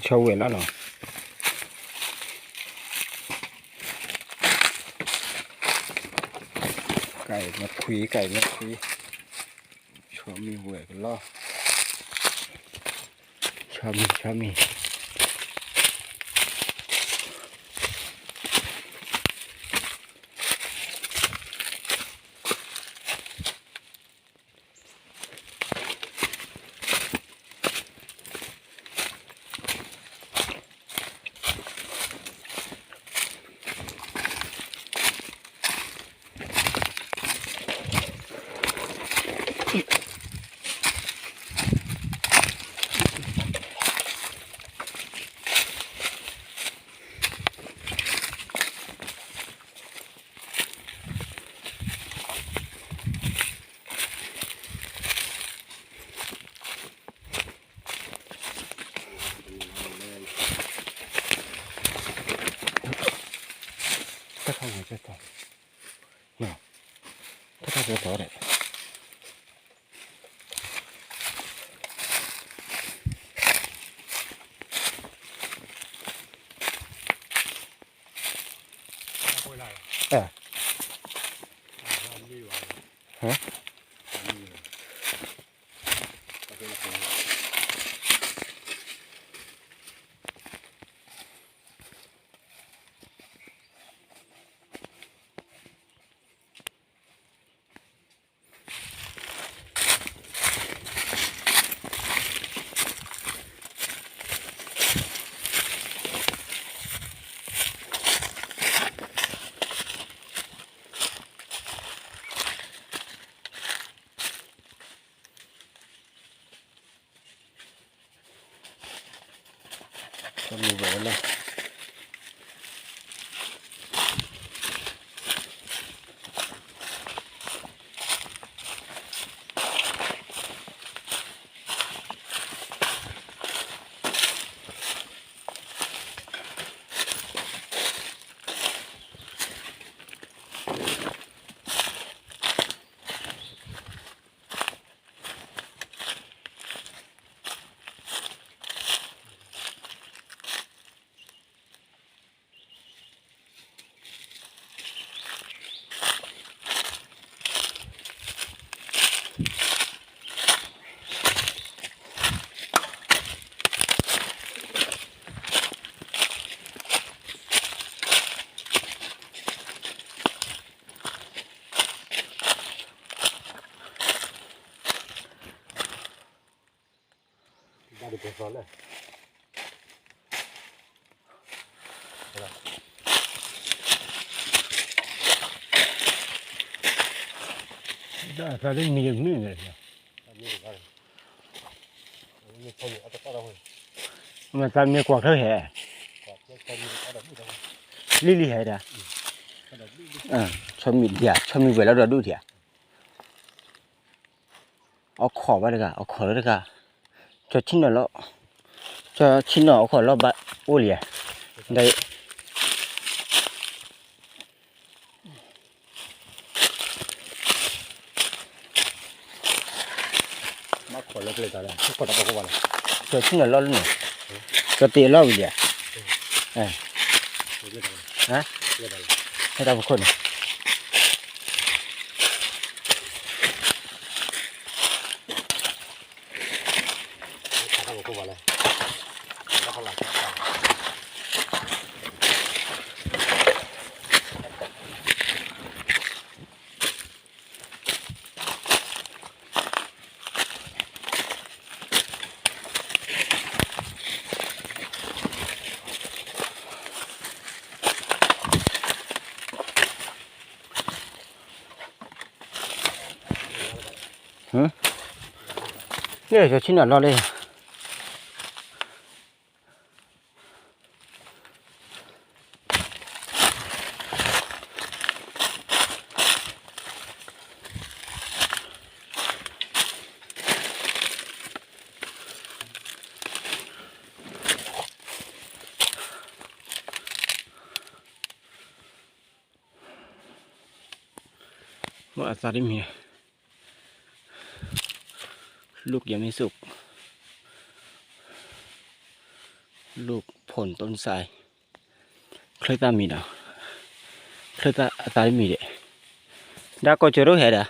ชาวเวลแล้วเนาะไก่มาคุยไก่มาคุยชอบมีหวยกันล่อชอบมีถ้าเขาหัวใจต่อเนาะถ้าเขาจะต่อได้ฮะก็มีหวยแล้วได้ดีเป็นซ้อนเลยได้ถ้าได้มีอย่างนี้เลยมันจะมีกว่าเท่าแห่ลิลิแห่เด้อชอบมีเดียชอบมีเวลาเราดูเดียเอาขอไปเลยกันเอาขอเลยกันจะชิ้นหน่อยแล้วจะชิ้นหน่อยเอาขอแล้วบะโอ้ยได้มาขอแล้วเลยกันเลยขอตะปบกันเลยจะชิ้นหน่อยแล้วเนี่ยจะตีแล้วอีกเดียฮะให้ตาบุคคลเนี่ยจะชิ้นหน่อยรอเลยว่าอาซาดิมีลูกยังไม่สุก ลูกผลต้นไทรเคยตามมีนะเคยตาตามีเดะดาก็จะรู้เหรอ